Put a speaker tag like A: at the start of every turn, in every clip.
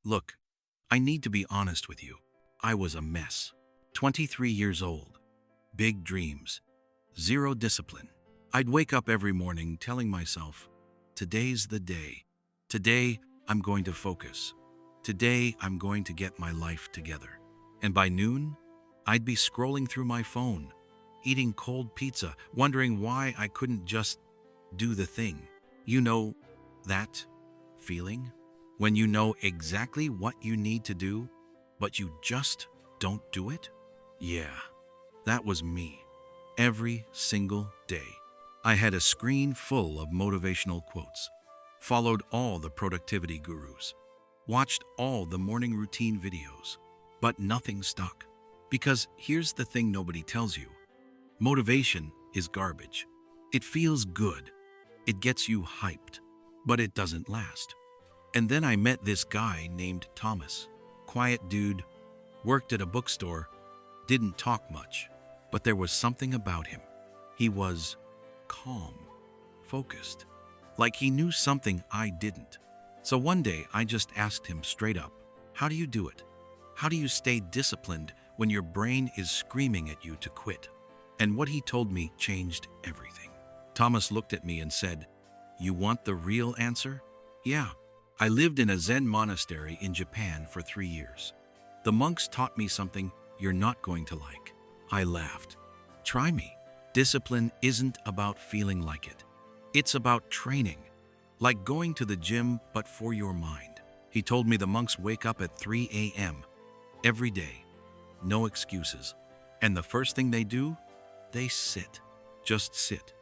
A: Look, I need to be honest with you. I was a mess. 23 years old. Big dreams. Zero discipline. I'd wake up every morning telling myself, today's the day. Today, I'm going to focus. Today, I'm going to get my life together. And by noon, I'd be scrolling through my phone, eating cold pizza, wondering why I couldn't just do the thing. You know that feeling? When you know exactly what you need to do, but you just don't do it? Yeah, that was me. Every single day. I had a screen full of motivational quotes, followed all the productivity gurus, watched all the morning routine videos, but nothing stuck. Because here's the thing nobody tells you. Motivation is garbage. It feels good. It gets you hyped, but it doesn't last. And then I met this guy named Thomas. Quiet dude, worked at a bookstore, didn't talk much, but there was something about him. He was calm, focused, like he knew something I didn't. So one day I just asked him straight up, how do you do it? How do you stay disciplined when your brain is screaming at you to quit? And what he told me changed everything. Thomas looked at me and said, you want the real answer? Yeah. I lived in a Zen monastery in Japan for 3 years. The monks taught me something you're not going to like. I laughed. Try me. Discipline isn't about feeling like it. It's about training, like going to the gym but for your mind. He told me the monks wake up at 3 a.m. every day. No excuses. And the first thing they do? They sit. Just sit.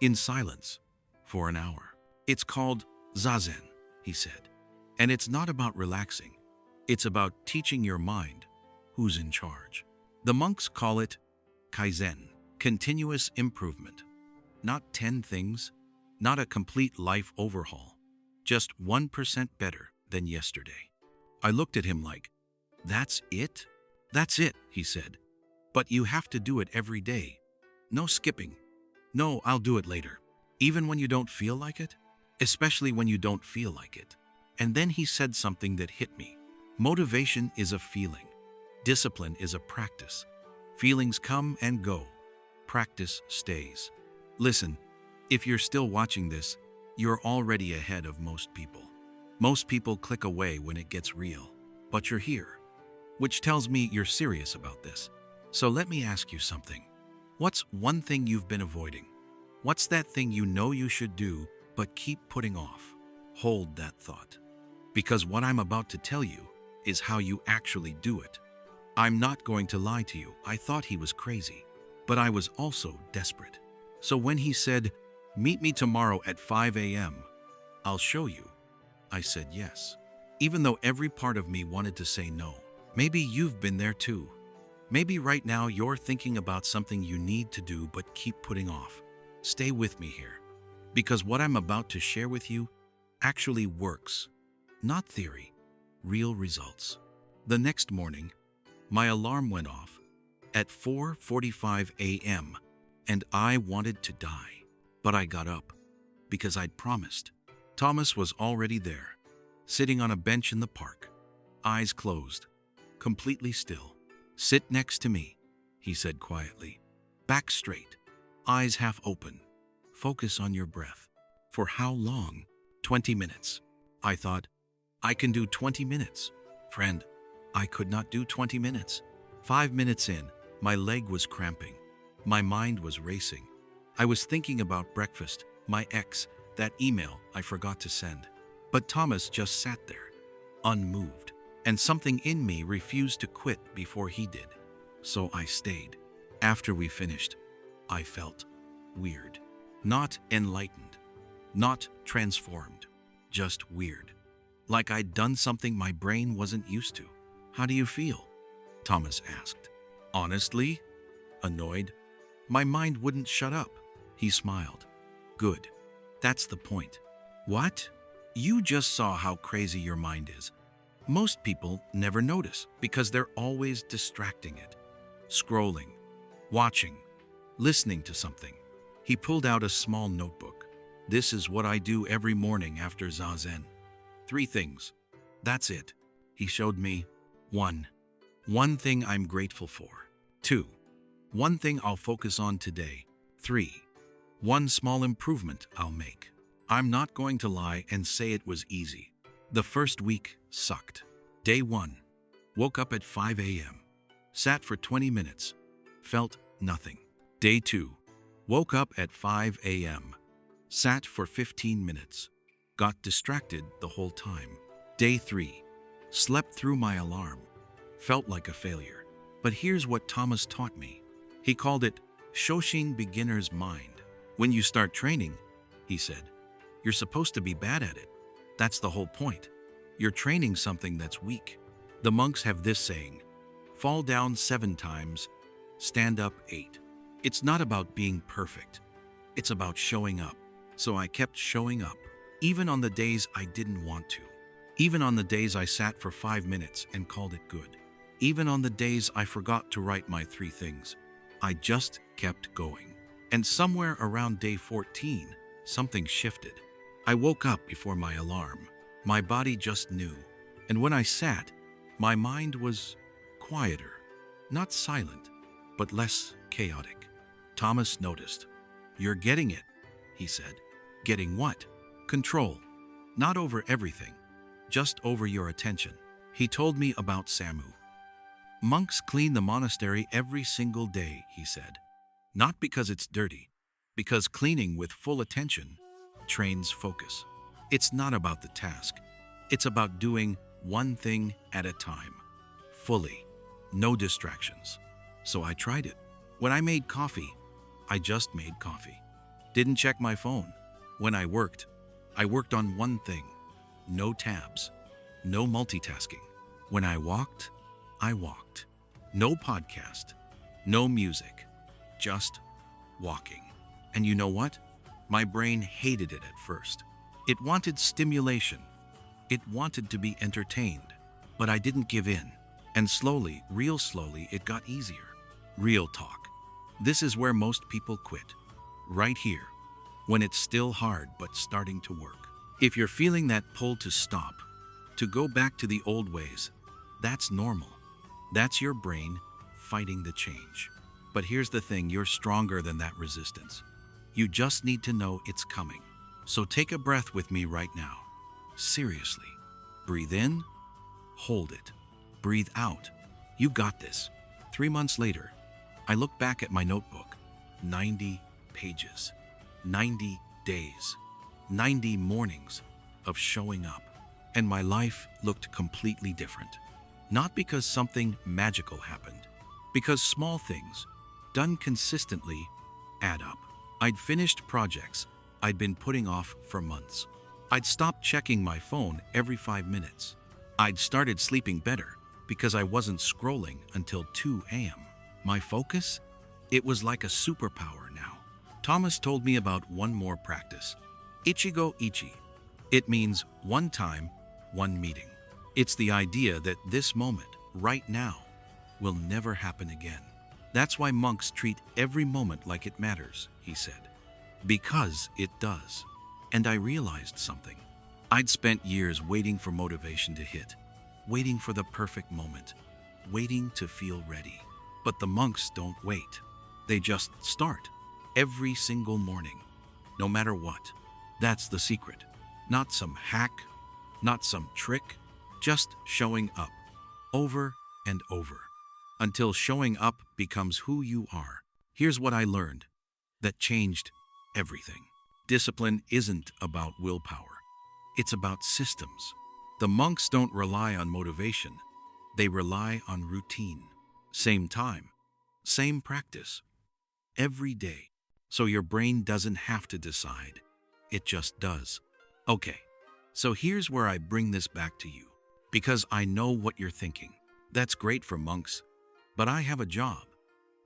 A: In silence. For an hour. It's called Zazen, he said. And it's not about relaxing. It's about teaching your mind who's in charge. The monks call it Kaizen, continuous improvement. Not 10 things, not a complete life overhaul, just 1% better than yesterday. I looked at him like, that's it? That's it, he said. But you have to do it every day. No skipping. No, I'll do it later. Even when you don't feel like it? Especially when you don't feel like it. And then he said something that hit me. Motivation is a feeling. Discipline is a practice. Feelings come and go. Practice stays. Listen, if you're still watching this, you're already ahead of most people. Most people click away when it gets real. But you're here, which tells me you're serious about this. So let me ask you something. What's one thing you've been avoiding? What's that thing you know you should do, but keep putting off? Hold that thought. Because what I'm about to tell you is how you actually do it. I'm not going to lie to you. I thought he was crazy, but I was also desperate. So when he said, meet me tomorrow at 5 a.m., I'll show you, I said yes. Even though every part of me wanted to say no. Maybe you've been there too. Maybe right now you're thinking about something you need to do but keep putting off. Stay with me here, because what I'm about to share with you actually works. Not theory, real results. The next morning, my alarm went off at 4:45 a.m. and I wanted to die. But I got up because I'd promised. Thomas was already there, sitting on a bench in the park, eyes closed, completely still. Sit next to me, he said quietly. Back straight, eyes half open. Focus on your breath. For how long? 20 minutes. I thought, I can do 20 minutes. Friend, I could not do 20 minutes. 5 minutes in, my leg was cramping. My mind was racing. I was thinking about breakfast, my ex, that email I forgot to send. But Thomas just sat there, unmoved. And something in me refused to quit before he did. So I stayed. After we finished, I felt weird. Not enlightened. Not transformed. Just weird. Like I'd done something my brain wasn't used to. How do you feel? Thomas asked. Honestly? Annoyed? My mind wouldn't shut up. He smiled. Good. That's the point. What? You just saw how crazy your mind is. Most people never notice because they're always distracting it. Scrolling, watching, listening to something. He pulled out a small notebook. This is what I do every morning after Zazen. 3 things. That's it. He showed me 1. One thing I'm grateful for. 2. One thing I'll focus on today. 3. One small improvement I'll make. I'm not going to lie and say it was easy. The first week sucked. Day 1. Woke up at 5 a.m. Sat for 20 minutes. Felt nothing. Day 2. Woke up at 5 a.m. Sat for 15 minutes. Got distracted the whole time. Day 3. Slept through my alarm. Felt like a failure. But here's what Thomas taught me. He called it Shoshin beginner's mind. When you start training, he said, you're supposed to be bad at it. That's the whole point. You're training something that's weak. The monks have this saying, fall down 7 times, stand up 8. It's not about being perfect. It's about showing up. So I kept showing up, even on the days I didn't want to. Even on the days I sat for 5 minutes and called it good. Even on the days I forgot to write my 3 things. I just kept going. And somewhere around day 14, something shifted. I woke up before my alarm. My body just knew. And when I sat, my mind was quieter. Not silent, but less chaotic. Thomas noticed. You're getting it, he said. Getting what? Control. Not over everything, just over your attention. He told me about Samu. Monks clean the monastery every single day, he said. Not because it's dirty, because cleaning with full attention trains focus. It's not about the task. It's about doing one thing at a time, fully, no distractions. So I tried it. When I made coffee, I just made coffee. Didn't check my phone. When I worked on one thing. No tabs, no multitasking. When I walked. No podcast, no music, just walking. And you know what? My brain hated it at first. It wanted stimulation. It wanted to be entertained. But I didn't give in. And slowly, real slowly, it got easier. Real talk. This is where most people quit. Right here. When it's still hard but starting to work. If you're feeling that pull to stop, to go back to the old ways, that's normal. That's your brain fighting the change. But here's the thing, you're stronger than that resistance. You just need to know it's coming. So take a breath with me right now. Seriously. Breathe in, hold it. Breathe out. You got this. 3 months later, I look back at my notebook. 90 pages. 90 days. 90 mornings of showing up. And my life looked completely different. Not because something magical happened, because small things, done consistently, add up. I'd finished projects I'd been putting off for months. I'd stopped checking my phone every 5 minutes. I'd started sleeping better because I wasn't scrolling until 2 a.m. My focus? It was like a superpower now. Thomas told me about one more practice. Ichigo Ichi. It means one time, one meeting. It's the idea that this moment, right now, will never happen again. That's why monks treat every moment like it matters, he said. Because it does. And I realized something. I'd spent years waiting for motivation to hit, waiting for the perfect moment, waiting to feel ready. But the monks don't wait. They just start. Every single morning, no matter what. That's the secret. Not some hack, not some trick, just showing up, over and over, until showing up becomes who you are. Here's what I learned that changed everything. Discipline isn't about willpower. It's about systems. The monks don't rely on motivation. They rely on routine. Same time, same practice, every day. So your brain doesn't have to decide. It just does. Okay, so here's where I bring this back to you. Because I know what you're thinking. That's great for monks. But I have a job.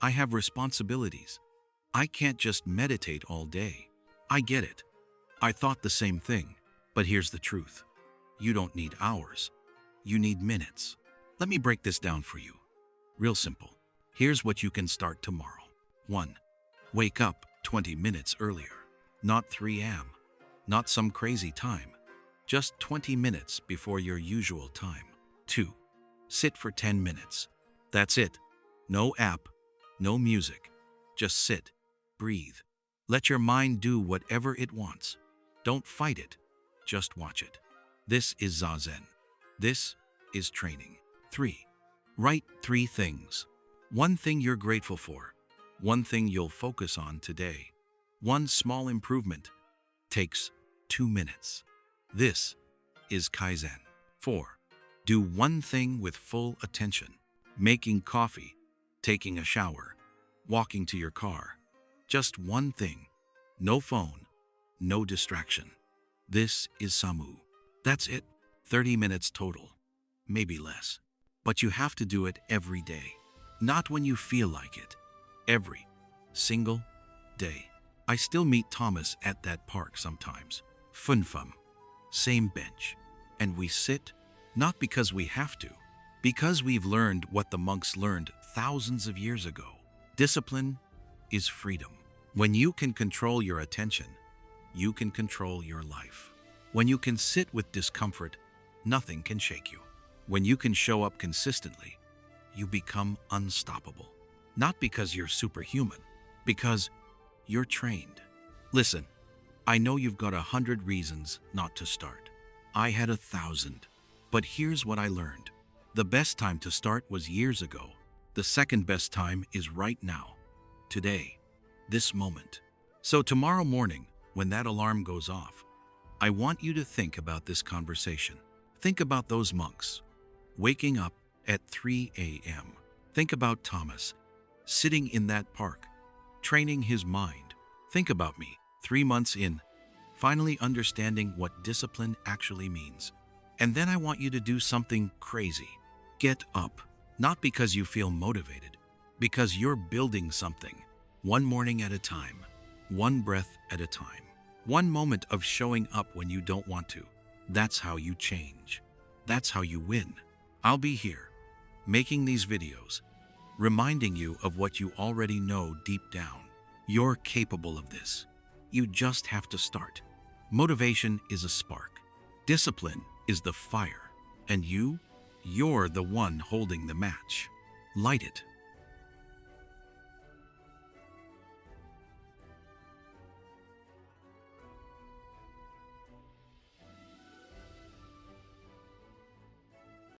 A: I have responsibilities. I can't just meditate all day. I get it. I thought the same thing. But here's the truth. You don't need hours. You need minutes. Let me break this down for you. Real simple. Here's what you can start tomorrow. 1. Wake up 20 minutes earlier. Not 3 a.m. Not some crazy time. Just 20 minutes before your usual time. 2. Sit for 10 minutes. That's it. No app, no music. Just sit, breathe. Let your mind do whatever it wants. Don't fight it, just watch it. This is Zazen. This is training. 3. Write 3 things. One thing you're grateful for. One thing you'll focus on today. One small improvement takes 2 minutes. This is Kaizen. 4. Do one thing with full attention. Making coffee, taking a shower, walking to your car. Just one thing. No phone, no distraction. This is Samu. That's it. 30 minutes total. Maybe less. But you have to do it every day. Not when you feel like it. Every single day. I still meet Thomas at that park sometimes. Funfum. Same bench. And we sit, not because we have to, because we've learned what the monks learned thousands of years ago. Discipline is freedom. When you can control your attention, you can control your life. When you can sit with discomfort, nothing can shake you. When you can show up consistently, you become unstoppable. Not because you're superhuman, because you're trained. Listen, I know you've got 100 reasons not to start. I had 1,000. But here's what I learned. The best time to start was years ago. The second best time is right now. Today. This moment. So tomorrow morning, when that alarm goes off, I want you to think about this conversation. Think about those monks, waking up at 3 a.m. Think about Thomas, sitting in that park, training his mind. Think about me, 3 months in, finally understanding what discipline actually means. And then I want you to do something crazy. Get up, not because you feel motivated, because you're building something. One morning at a time, one breath at a time, one moment of showing up when you don't want to. That's how you change. That's how you win. I'll be here, making these videos, reminding you of what you already know deep down. You're capable of this. You just have to start. Motivation is a spark. Discipline is the fire. And you're the one holding the match. Light it.